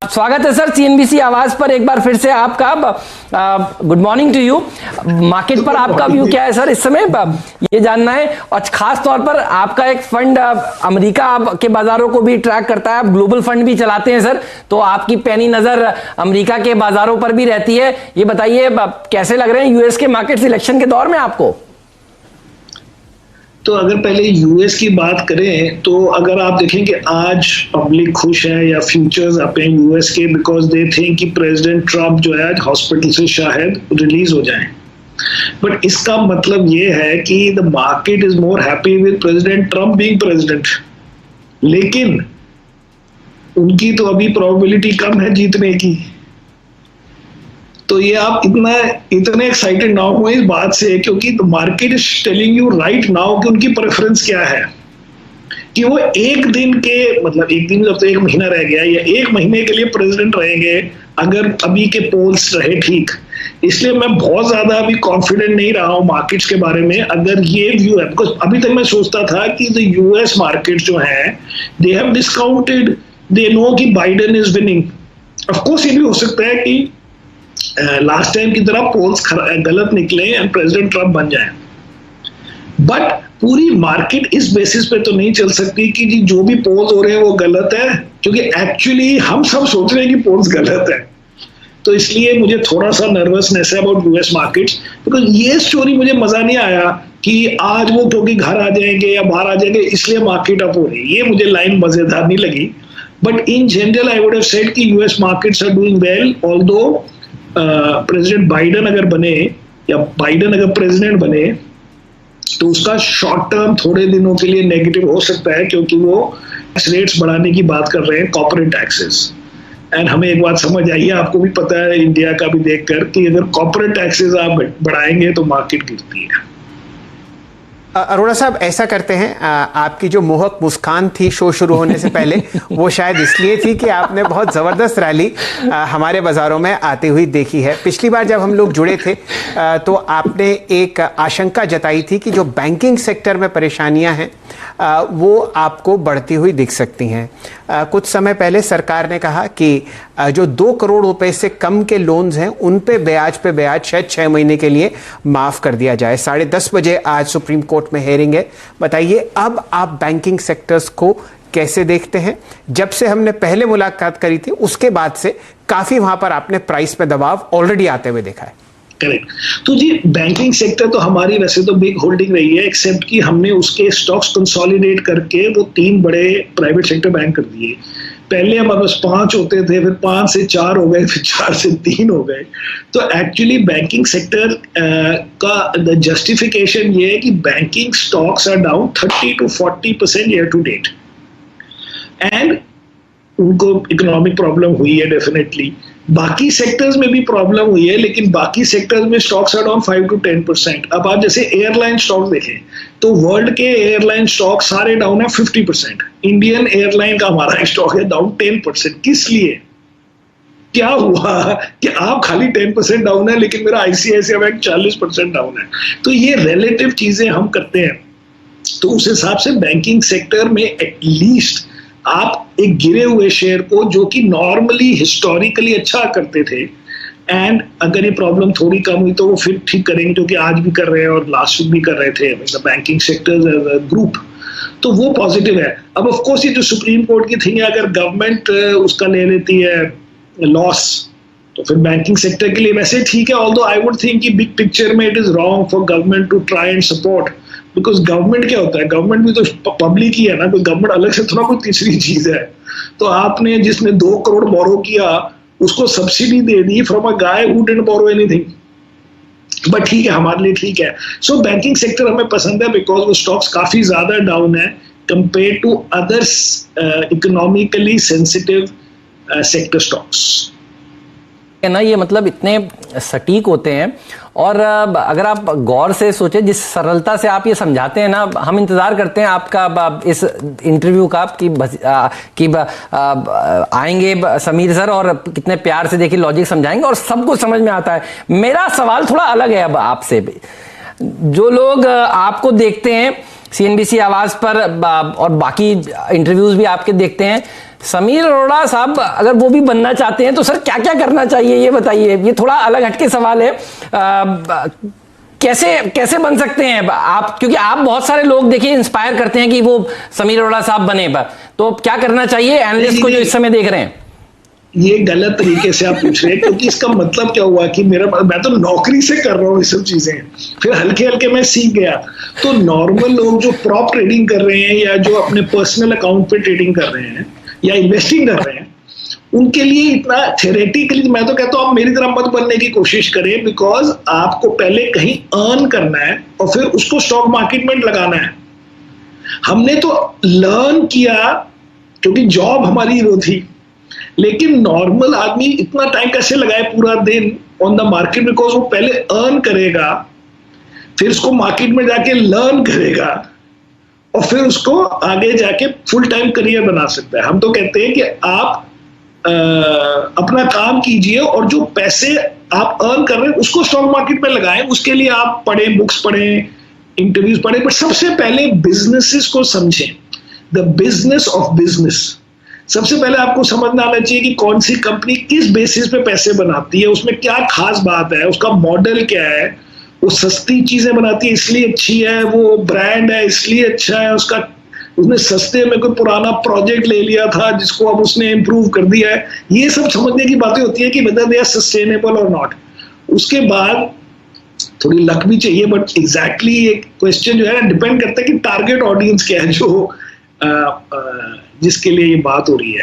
स्वागत है sir CNBC आवाज पर एक बार फिर से आपका। Good morning to you. Market पर आपका व्यू क्या है सर इस समय, ये जानना है। और खास तौर पर आपका एक फंड अमेरिका के बाजारों को भी ट्रैक करता है, आप ग्लोबल फंड भी चलाते हैं सर, तो आपकी पैनी नजर अमेरिका के बाजारों पर भी रहती है। ये बताइए कैसे लग रहे हैं यूएस के मार्केट इलेक्शन के दौर में आपको? तो अगर पहले यूएस की बात करें तो अगर आप देखें कि आज पब्लिक खुश है या फ्यूचर्स अप हैं यूएस के, बिकॉज दे थिंक कि प्रेसिडेंट ट्रम्प जो है आज हॉस्पिटल से शायद रिलीज हो जाए। बट इसका मतलब ये है कि the market is more happy with president Trump being president, लेकिन उनकी तो अभी प्रोबेबिलिटी कम है जीतने की। तो ये आप इतने एक्साइटेड ना हो इस बात से, क्योंकि market is telling you right now कि उनकी प्रेफरेंस क्या है, कि वो एक दिन के मतलब एक दिन जब तो एक महीना रह गया या एक महीने के लिए प्रेसिडेंट रहेंगे अगर अभी के पोल्स रहे ठीक। इसलिए मैं बहुत ज्यादा अभी कॉन्फिडेंट नहीं रहा हूँ मार्केट्स के बारे में अगर ये व्यू है। बिकॉज अभी तक मैं सोचता था कि द यूएस मार्केट जो है they have discounted, they know कि बाइडेन इज विनिंग। ऑफकोर्स ये भी हो सकता है कि लास्ट टाइम की तरह पोल्स गलत निकले एंड प्रेसिडेंट ट्रम्प बन जाए, बट पूरी मार्केट इस बेसिस पे तो नहीं चल सकती कि जी जो भी पोल्स हो रहे हैं वो गलत है, क्योंकि एक्चुअली हम सब सोच रहे हैं कि पोल्स गलत है। तो इसलिए मुझे थोड़ा सा नर्वसनेस है अबाउट यूएस मार्केट्स, बिकॉज ये स्टोरी मुझे मजा नहीं आया कि आज वो क्योंकि घर आ जाएंगे या बाहर आ जाएंगे इसलिए मार्केट अप हो रही है। ये मुझे लाइन मजेदार नहीं लगी। But in general I would have said कि US markets are doing well, although president Biden अगर बने या बाइडेन अगर प्रेसिडेंट बने तो उसका शॉर्ट टर्म थोड़े दिनों के लिए नेगेटिव हो सकता है, क्योंकि वो रेट्स बढ़ाने की बात कर रहे हैं, कॉर्पोरेट टैक्सेस। एंड हमें एक बात समझ आई है, आपको भी पता है इंडिया का भी देखकर, कि अगर कॉर्पोरेट टैक्सेस आप बढ़ाएंगे तो मार्केट गिरती है। अरोड़ा साहब ऐसा करते हैं, आपकी जो मोहक मुस्कान थी शो शुरू होने से पहले वो शायद इसलिए थी कि आपने बहुत ज़बरदस्त रैली हमारे बाज़ारों में आती हुई देखी है। पिछली बार जब हम लोग जुड़े थे तो आपने एक आशंका जताई थी कि जो बैंकिंग सेक्टर में परेशानियां हैं वो आपको बढ़ती हुई दिख सकती हैं। कुछ समय पहले सरकार ने कहा कि जो 2 करोड़ रुपए से कम के लोन्स हैं उन पे ब्याज शायद 6 महीने के लिए माफ़ कर दिया जाए। 10:30 बजे आज सुप्रीम कोर्ट में हेयरिंग है। बताइए अब आप बैंकिंग सेक्टर्स को कैसे देखते हैं? जब से हमने पहले मुलाकात करी थी उसके बाद से काफ़ी वहाँ पर आपने प्राइस में दबाव ऑलरेडी आते हुए देखा है। करेक्ट। तो जी बैंकिंग सेक्टर तो हमारी वैसे तो बिग होल्डिंग रही है, एक्सेप्ट कि हमने उसके स्टॉक्स कंसोलिडेट करके वो 3 बड़े प्राइवेट सेक्टर बैंक कर दिए। पहले हमारे पास 5 होते थे, फिर 5 से 4 हो गए, फिर 4 से 3 हो गए। तो एक्चुअली बैंकिंग सेक्टर का जस्टिफिकेशन ये है कि banking stocks are down 30 to 40% year to date, and उनको इकोनॉमिक प्रॉब्लम हुई है डेफिनेटली। बाकी सेक्टर्स में भी प्रॉब्लम हुई है, लेकिन बाकी सेक्टर्स में स्टॉक्स आर डाउन 5 to 10%। अब आप जैसे एयरलाइन स्टॉक्स देखें तो वर्ल्ड के एयरलाइन स्टॉक सारे डाउन है 50%। इंडियन एयरलाइन का हमारा स्टॉक है डाउन 10%। किस लिए? क्या हुआ कि आप खाली 10% डाउन है लेकिन मेरा आईसीआईसीआई बैंक 40% डाउन है? तो ये रिलेटिव चीजें हम करते हैं। तो उस हिसाब से बैंकिंग सेक्टर में एटलीस्ट आप एक गिरे हुए शेयर को, जो कि नॉर्मली हिस्टोरिकली अच्छा करते थे, एंड अगर ये प्रॉब्लम थोड़ी कम हुई तो वो फिर ठीक करेंगे, जो कि आज भी कर रहे हैं और लास्ट वीक भी कर रहे थे बैंकिंग सेक्टर ग्रुप। तो वो पॉजिटिव है। अब ऑफ कोर्स ये जो सुप्रीम कोर्ट की थिंग है, अगर गवर्नमेंट उसका ले लेती है लॉस तो फिर बैंकिंग सेक्टर के लिए वैसे ठीक है। ऑल्दो आई वुड थिंक कि बिग पिक्चर में it is wrong for government to try and support, because government क्या होता है, गवर्नमेंट भी तो पब्लिक ही है ना, कोई गवर्नमेंट अलग से थोड़ा कोई तीसरी चीज है। तो आपने जिसने 2 करोड़ बोरो किया उसको सब्सिडी दे दी from a guy who didn't borrow anything. But ठीक है, हमारे लिए ठीक है। सो बैंकिंग सेक्टर हमें पसंद है बिकॉज वो स्टॉक्स काफी ज्यादा डाउन है compare to others economically sensitive sector stocks है ना। ये मतलब इतने सटीक होते हैं, और अगर आप गौर से सोचें जिस सरलता से आप ये समझाते हैं ना, हम इंतजार करते हैं आपका इस इंटरव्यू का कि आएंगे समीर सर और कितने प्यार से देखिए लॉजिक समझाएंगे और सब कुछ समझ में आता है। मेरा सवाल थोड़ा अलग है अब आपसे। जो लोग आपको देखते हैं CNBC आवाज पर और बाकी इंटरव्यूज भी आपके देखते हैं। समीर अरोड़ा साहब अगर वो भी बनना चाहते हैं तो सर क्या क्या करना चाहिए, ये बताइए। ये थोड़ा अलग हटके सवाल है, कैसे कैसे बन सकते हैं आप, क्योंकि आप बहुत सारे लोग देखिए इंस्पायर करते हैं कि वो समीर अरोड़ा साहब बने, तो क्या करना चाहिए एनालिस्ट को जो इस समय देख रहे हैं? ये गलत तरीके से आप पूछ रहे हैं, क्योंकि इसका मतलब क्या हुआ कि मैं तो नौकरी से कर रहा हूँ ये सब चीजें, फिर हल्के हल्के मैं सीख गया। तो नॉर्मल लोग जो प्रॉप ट्रेडिंग कर रहे हैं या जो अपने पर्सनल अकाउंट पे ट्रेडिंग कर रहे हैं या इन्वेस्टिंग कर रहे हैं, उनके लिए इतना थ्योरेटिकली मैं तो कहता हूँ आप मेरी तरह मत बनने की कोशिश करें, बिकॉज आपको पहले कहीं अर्न करना है और फिर उसको स्टॉक मार्केट में लगाना है। हमने तो लर्न किया क्योंकि जॉब हमारी वो थी, लेकिन नॉर्मल आदमी इतना टाइम कैसे लगाए पूरा दिन ऑन द मार्केट, बिकॉज वो पहले अर्न करेगा, फिर उसको मार्केट में जाके लर्न करेगा और फिर उसको आगे जाके फुल टाइम करियर बना सकता है। हम तो कहते हैं कि आप अपना काम कीजिए और जो पैसे आप अर्न कर रहे हैं उसको स्टॉक मार्केट में लगाएं। उसके लिए आप पढ़ें, बुक्स पढ़ें, इंटरव्यूज पढ़ें, बट सबसे पहले बिजनेसेस को समझें, द बिजनेस ऑफ बिजनेस। सबसे पहले आपको समझना आना चाहिए कि कौन सी कंपनी किस बेसिस पे पैसे बनाती है, उसमें क्या खास बात है, उसका मॉडल क्या है। वो सस्ती चीजें बनाती है इसलिए अच्छी है, वो ब्रांड है इसलिए अच्छा है, उसने सस्ते में कोई पुराना प्रोजेक्ट ले लिया था जिसको अब उसने इम्प्रूव कर दिया है। ये सब समझने की बातें होती है कि वेदर दे आर सस्टेनेबल और नॉट। उसके बाद थोड़ी लक भी चाहिए, बट एग्जैक्टली ये क्वेश्चन जो है डिपेंड करता है कि टारगेट ऑडियंस क्या है जो जिसके लिए ये बात हो रही है।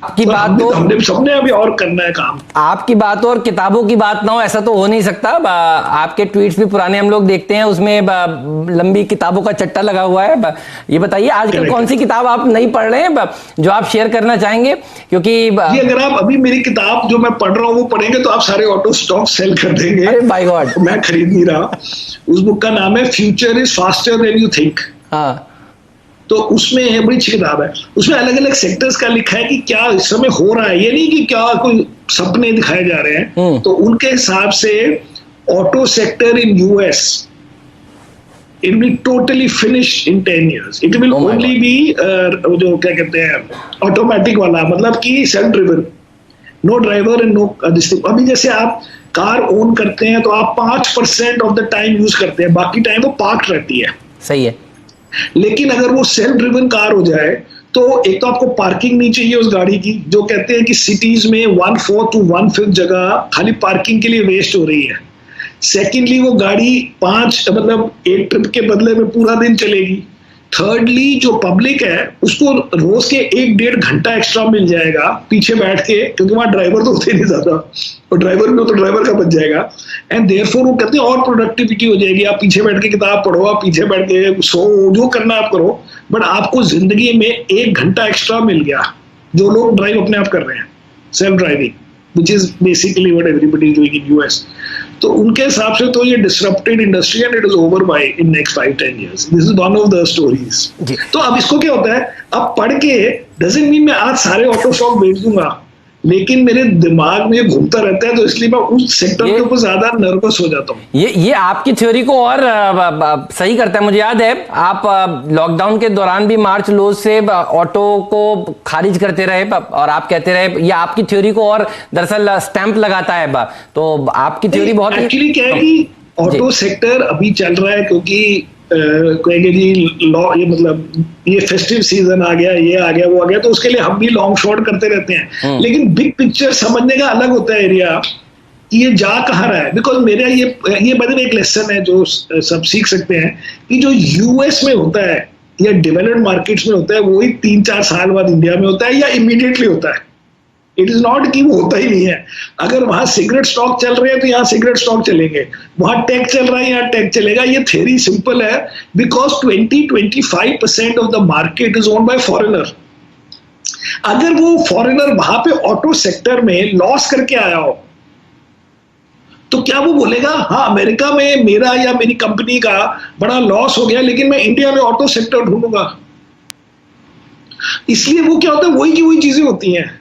आपकी बात तो हमने सबने अभी और करना है काम। आपकी बात और किताबों की बात ना हो ऐसा तो हो नहीं सकता। आपके ट्वीट्स भी पुराने हम लोग देखते हैं, उसमें लंबी किताबों का चट्टा लगा हुआ है। ये बताइए आजकल कौन सी किताब आप नहीं पढ़ रहे हैं जो आप शेयर करना चाहेंगे? क्योंकि अगर आप अभी मेरी किताब जो मैं पढ़ रहा हूँ वो पढ़ेंगे तो आप सारे ऑटो स्टॉक सेल कर देंगे। अरे बाय गॉड, मैं खरीद नहीं रहा। उस बुक का नाम है future is faster than you think. हाँ, तो उसमें बड़ी अच्छी किताब है, उसमें अलग अलग सेक्टर्स का लिखा है कि क्या इस समय हो रहा है, ये नहीं कि क्या कोई सपने दिखाए जा रहे हैं। तो उनके हिसाब से auto sector in US it will totally finish in 10 years। It will only be जो क्या कहते हैं ऑटोमेटिक वाला, मतलब कि self driven, no driver and no. अभी जैसे आप कार ओन करते हैं तो आप 5% ऑफ द टाइम यूज करते हैं, बाकी टाइम वो पार्क रहती है। सही है। लेकिन अगर वो सेल्फ ड्रिवन कार हो जाए तो एक तो आपको पार्किंग नहीं चाहिए उस गाड़ी की, जो कहते हैं कि सिटीज में 1/4 to 1/5 जगह खाली पार्किंग के लिए वेस्ट हो रही है। सेकेंडली वो गाड़ी मतलब एक ट्रिप के बदले में पूरा दिन चलेगी। थर्डली जो पब्लिक है उसको रोज के 1-1.5 घंटा एक्स्ट्रा मिल जाएगा पीछे बैठ के, क्योंकि वहां ड्राइवर तो होते नहीं ज्यादा, और ड्राइवर भी हो तो ड्राइवर का बच जाएगा। एंड देयरफॉर वो कहते हैं और प्रोडक्टिविटी हो जाएगी। आप पीछे बैठ के किताब पढ़ो, आप पीछे बैठ के सो, जो करना आप करो, बट आपको जिंदगी में 1 घंटा एक्स्ट्रा मिल गया। जो लोग ड्राइव अपने आप कर रहे हैं, self driving, which is basically what everybody is doing in US. तो उनके हिसाब से तो ये disrupted industry and it is over by in next 5-10 years. This is one of the stories. तो अब इसको क्या होता है, अब पढ़ के doesn't mean मैं आज सारे ऑटो स्टॉक बेच दूंगा, लेकिन मेरे दिमाग में घूमता रहता है, तो इसलिए मैं उस सेक्टर के ऊपर ज्यादा नर्वस हो जाता हूँ। ये आपकी थ्योरी को और सही करता है। मुझे याद है आप लॉकडाउन के दौरान भी मार्च लोज से ऑटो को खारिज करते रहे और आप कहते रहे, ये आपकी थ्योरी को और दरअसल स्टैंप लगाता है। तो आपकी थ्योरी बहुत एक्चुअली क्या है कि ऑटो सेक्टर अभी चल रहा है क्योंकि कहेंगे जी लॉ, ये मतलब ये फेस्टिव सीजन आ गया, ये आ गया, वो आ गया, तो उसके लिए हम भी लॉन्ग शॉर्ट करते रहते हैं। लेकिन बिग पिक्चर समझने का अलग होता है एरिया, कि ये जा कहाँ रहा है। बिकॉज मेरा ये बदल एक लेसन है जो सब सीख सकते हैं, कि जो यूएस में होता है या डेवलप्ड मार्केट्स में होता है वही 3-4 साल बाद इंडिया में होता है या इमीडिएटली होता है। इट इज नॉट कि वो होता ही नहीं है। अगर वहां सिगरेट स्टॉक चल रहे हैं तो यहाँ सिगरेट स्टॉक चलेंगे, वहां टेक चल रहा है यहाँ टेक चलेगा। ये थ्योरी सिंपल है, because 20-25% of the market is owned by foreigner. अगर वो फॉरेनर वहां पे ऑटो सेक्टर में लॉस करके आया हो तो क्या वो बोलेगा हाँ अमेरिका में मेरा या मेरी कंपनी का बड़ा लॉस हो गया, लेकिन मैं इंडिया में ऑटो सेक्टर ढूंढूंगा? इसलिए वो क्या होता है, वही की वही चीजें होती हैं।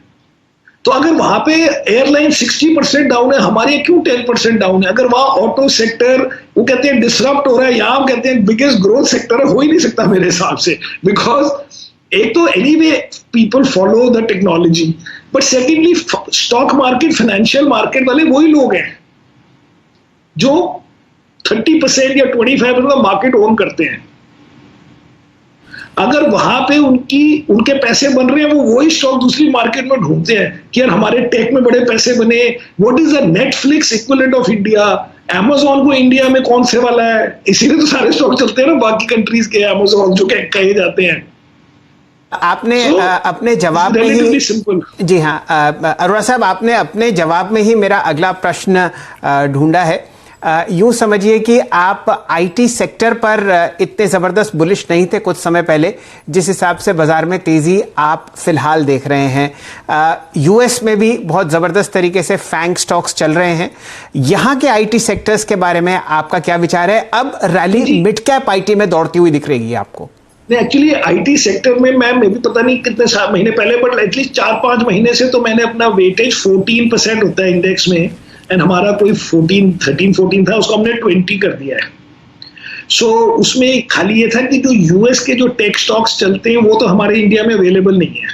तो अगर वहां पे एयरलाइन 60% डाउन है, हमारे क्यों 10% डाउन है? अगर वहां ऑटो सेक्टर वो कहते हैं डिसरप्ट हो रहा है, यहाँ कहते हैं बिगेस्ट ग्रोथ सेक्टर है, हो ही नहीं सकता मेरे हिसाब से, बिकॉज एक तो anyway people follow the technology, but secondly stock market, financial market वाले वही लोग हैं जो 30% या 25% का मार्केट ओन करते हैं। अगर वहां पे उनके पैसे बन रहे हैं, वो वही स्टॉक दूसरी मार्केट में ढूंढते हैं कि यार हमारे टेक में बड़े पैसे बने। What is the Netflix equivalent of India? Amazon को इंडिया में कौन से वाला है? इसीलिए तो सारे स्टॉक चलते हैं ना बाकी कंट्रीज के, अमेज़न जो कहे जाते हैं। आपने अपने जवाब में ही, जी हाँ अरोड़ा साहब, आपने अपने जवाब में ही मेरा अगला प्रश्न ढूंढा है। यूं समझिए कि आप आईटी सेक्टर पर इतने जबरदस्त बुलिश नहीं थे कुछ समय पहले, जिस हिसाब से बाजार में तेजी आप फिलहाल देख रहे हैं। यूएस में भी बहुत जबरदस्त तरीके से फैंग स्टॉक्स चल रहे हैं। यहाँ के आईटी सेक्टर्स के बारे में आपका क्या विचार है? अब रैली मिड कैप आईटी में दौड़ती हुई दिख रही है आपको? एक्चुअली आईटी सेक्टर में मैं भी पता नहीं कितने महीने पहले, बट एटलीस्ट 4-5 महीने से तो मैंने अपना वेटेज 14% होता है इंडेक्स में, एंड हमारा कोई 13-14 था, उसको हमने 20 कर दिया है। सो उसमें खाली ये था कि जो यूएस के जो टेक स्टॉक्स चलते हैं वो तो हमारे इंडिया में अवेलेबल नहीं है,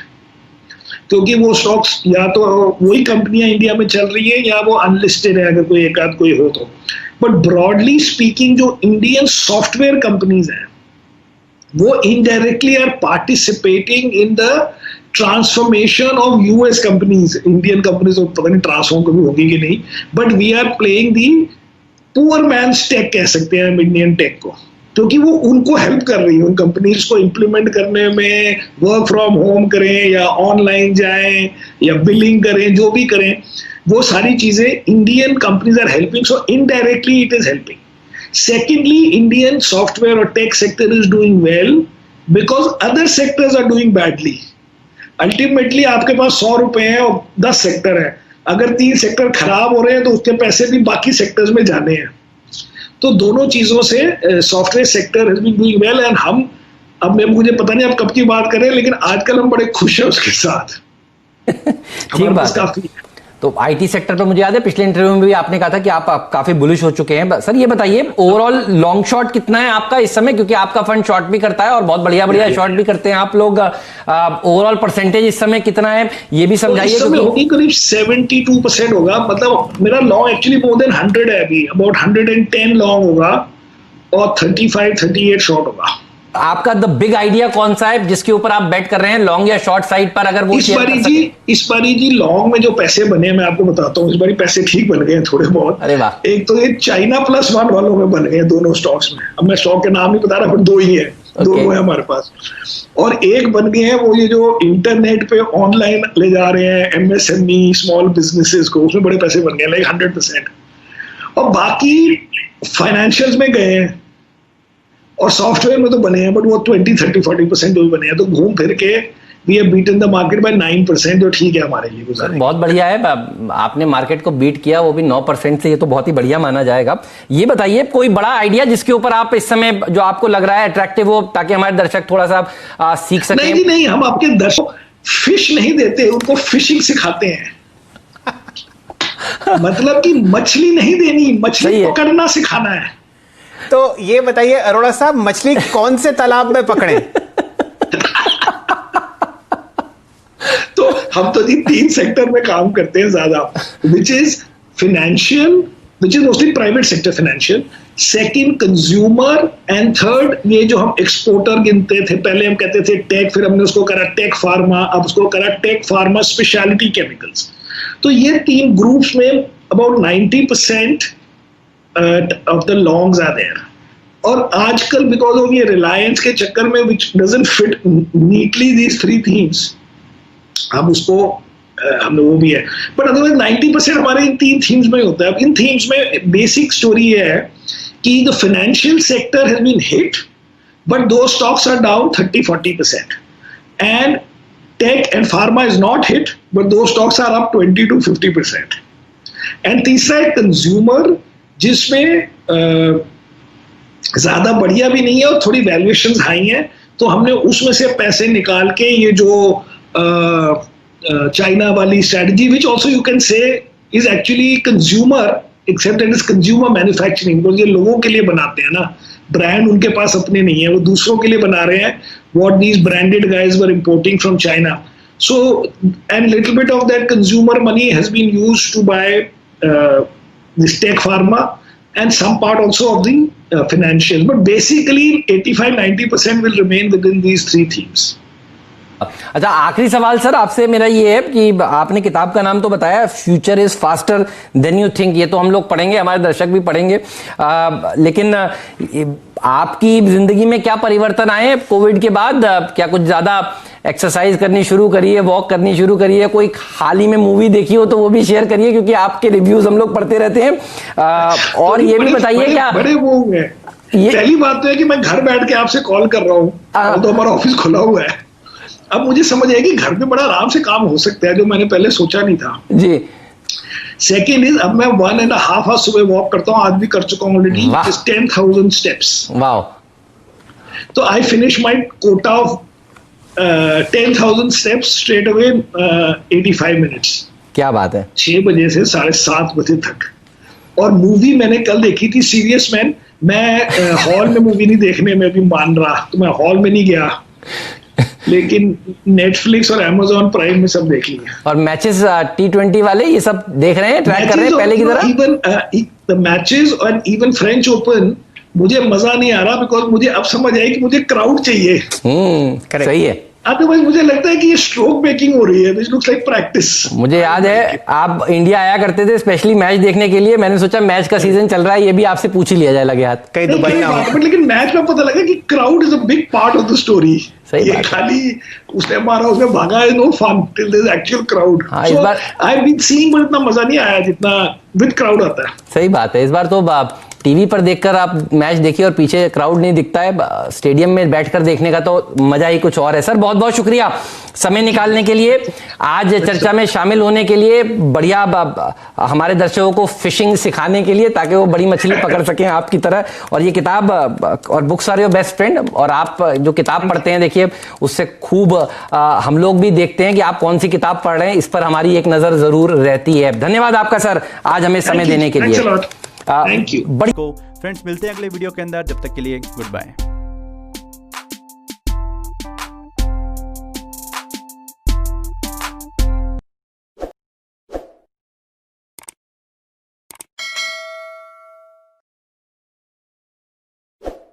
क्योंकि वो स्टॉक्स या तो वही कंपनियां इंडिया में चल रही है या वो अनलिस्टेड है, अगर कोई एक आध कोई हो तो। बट ब्रॉडली स्पीकिंग जो इंडियन सॉफ्टवेयर कंपनीज हैं वो indirectly are participating in the transformation of US companies. Indian companies तो पता नहीं ट्रांसफॉर्म कभी होगी कि नहीं, but we are playing the poor man's tech कह सकते हैं इंडियन टेक को, क्योंकि वो उनको हेल्प कर रही है उन कंपनीज को इम्प्लीमेंट करने में, वर्क फ्रॉम होम करें या ऑनलाइन जाएं या बिलिंग करें, जो भी करें वो सारी चीजें Indian companies are helping, so indirectly it is helping. Secondly, Indian software or tech sector is doing well because other sectors are doing badly. Ultimately, आपके पास 100 रुपए हैं और 10 सेक्टर है, अगर 3 सेक्टर खराब हो रहे हैं तो उसके पैसे भी बाकी सेक्टर्स में जाने हैं। तो दोनों चीजों से software sector has been doing well, and हम अब मुझे पता नहीं आप कब की बात करें, लेकिन आजकल हम बड़े खुश हैं उसके साथ। ठीक बात काफी। तो आईटी सेक्टर पर मुझे याद है पिछले इंटरव्यू में भी आपने कहा था कि आप काफी बुलिश हो चुके हैं। सर ये बताइए ओवरऑल लॉन्ग शॉट कितना है आपका इस समय, क्योंकि आपका फंड शॉर्ट भी करता है और बहुत बढ़िया बढ़िया शॉर्ट भी करते हैं आप लोग। ओवरऑल परसेंटेज इस समय कितना है ये भी समझाइए। तो होगी करीब 72% होगा, मतलब मेरा लॉन्ग एक्चुअली मोर देन 100 है अभी, अबाउट 110 लॉन्ग होगा और 35-38 शॉर्ट होगा। आपका द बिग आइडिया कौन सा है जिसके ऊपर आप बेट कर रहे हैं, लॉन्ग या शॉर्ट साइड पर? अगर वो इस बारी जी लॉन्ग में जो पैसे बने मैं आपको बताता हूँ, इस बारी पैसे ठीक बन गए थोड़े बहुत। अरे वाह। एक तो ये चाइना +1 वालों में बन गए दोनों स्टॉक्स में, अब मैं स्टॉक के नाम नहीं बता रहा, पर 2 ही है, दोनों है हमारे पास। और एक बन गए हैं वो ये जो इंटरनेट पे ऑनलाइन ले जा रहे हैं MSME स्मॉल बिजनेसेस को, उसमें बड़े पैसे बन गए लाइक 100%। और बाकी फाइनेंशियल्स में गए हैं और सॉफ्टवेयर में तो बने हैं, बट वो 20-30-40% जो बने हैं, तो घूम फिर के we have beaten the market by 9%, जो ठीक है हमारे लिए। बहुत बढ़िया है, आपने मार्केट को बीट किया वो भी 9% से, ये तो बहुत ही बढ़िया माना जाएगा। ये बताइए कोई बड़ा आइडिया जिसके ऊपर आप इस समय जो आपको लग रहा है अट्रैक्टिव हो, ताकि हमारे दर्शक थोड़ा सा सीख सकें। नहीं नहीं, हम आपके दर्शक फिश नहीं देते, उनको फिशिंग सिखाते हैं। मतलब कि मछली नहीं देनी, मछली पकड़ना सिखाना है। तो ये बताइए अरोड़ा साहब, मछली कौन से तालाब में पकड़े? तो हम तो जी 3 सेक्टर में काम करते हैं ज्यादा, which is financial, which is mostly private sector financial, second consumer, and third ये जो हम एक्सपोर्टर गिनते थे, पहले हम कहते थे टेक, फिर हमने उसको करा टेक फार्मा, अब उसको करा टेक फार्मा स्पेशलिटी केमिकल्स। तो ये 3 ग्रुप्स में about 90% of the longs are there. और आजकल बिकॉज ऑफ ये रिलायंस के चक्कर में which doesn't fit neatly these 3 themes, हम उसको हमने वो भी है, बट अदरवाइज 90% हमारे इन 3 थीम्स में होता है। अब इन थीम्स में बेसिक स्टोरी ये है कि the financial sector has been hit, but though stocks are down 30-40%, and tech and pharma is not hit, but though stocks are up 20-50%। And तीसरा है कंज्यूमर, जिसमें ज्यादा बढ़िया भी नहीं है और थोड़ी वैल्यूएशंस हाई हैं, तो हमने उसमें से पैसे निकाल के ये जो चाइना वाली strategy, which also you can say is actually consumer except that it's consumer manufacturing, because ये लोगों के लिए बनाते हैं ना, ब्रांड उनके पास अपने नहीं है, वो दूसरों के लिए बना रहे हैं what these branded guys were importing from China. So, and little bit of that consumer money has been used to buy this tech pharma and some part also of the financial. But basically 85-90% will remain within these three themes. अच्छा, आखिरी सवाल sir आपसे मेरा ये है कि आपने किताब का नाम तो बताया, future is faster than you think, ये तो हम लोग पढ़ेंगे, हमारे दर्शक भी पढ़ेंगे, लेकिन आपकी जिंदगी में क्या परिवर्तन आए कोविड के बाद? क्या कुछ ज्यादा एक्सरसाइज करनी शुरू करिए, वॉक करनी शुरू करिए, कोई हाल ही में मूवी देखी हो तो वो भी शेयर करिए, क्योंकि आपके रिव्यूज हम लोग पढ़ते रहते हैं। और ये भी बताइए क्या बड़े वो हुए, पहली बात तो है कि मैं घर बैठ के आपसे कॉल कर रहा हूँ, तो हमारा ऑफिस खुला हुआ है, अब मुझे समझ आया कि घर में बड़ा आराम से काम हो सकता है, जो मैंने पहले सोचा नहीं था जी। सेकेंड इज, अब मैं 1.5 आवर सुबह वॉक करता हूँ, आज भी कर चुका हूँ ऑलरेडी, 10,000 स्टेप्स। वाह। तो I finish my Kota of 10,000 steps straight away 85 minutes. क्या बात है। 6 बजे से 7:30 बजे तक। और मूवी मैंने कल देखी थी सीरियस मैन, मैं हॉल में मूवी नहीं देखने में भी मान रहा, तो मैं हॉल में नहीं गया, लेकिन नेटफ्लिक्स और अमेज़न प्राइम में सब देख लिया। और मैचेस T20 वाले ये सब देख रहे हैं, ट्रैक कर रहे हैं पहले की तरह? इवन द मैचेस और इवन फ्रेंच ओपन मुझे मजा नहीं आ रहा, बिकॉज मुझे अब समझ आई कि मुझे क्राउड चाहिए। सही है। अदरवाइज मुझे लगता है कि ये स्ट्रोक मेकिंग हो रही है, व्हिच लुक्स लाइक प्रैक्टिस। मुझे याद है आप इंडिया आया करते थे स्पेशली मैच देखने के लिए, मैंने सोचा मैच का सीजन चल रहा है, ये भी आपसे पूछ ही लिया जाए लगे हाथ, कहीं दुबई ना हो। लेकिन मैच में पता लगा कि crowd is a big part of the story. ये खाली उसने मारा उसने भागा, no fun till there is actual crowd. इस बार I have been seeing, but इतना मजा नहीं आया जितना विद क्राउड आता है। सही बात है। इस बार तो टीवी पर देखकर आप मैच देखिए और पीछे क्राउड नहीं दिखता है, स्टेडियम में बैठकर देखने का तो मजा ही कुछ और है। सर बहुत बहुत शुक्रिया समय निकालने के लिए, आज चर्चा में शामिल होने के लिए, बढ़िया हमारे दर्शकों को फिशिंग सिखाने के लिए, ताकि वो बड़ी मछली पकड़ सकें आपकी तरह। और ये किताब और books are your best friend, और आप जो किताब पढ़ते हैं देखिए उससे खूब हम लोग भी देखते हैं कि आप कौन सी किताब पढ़ रहे हैं, इस पर हमारी एक नजर जरूर रहती है। धन्यवाद आपका सर आज हमें समय देने के लिए। Thank you. फ्रेंड्स मिलते हैं अगले वीडियो के अंदर, जब तक के लिए गुड बाय।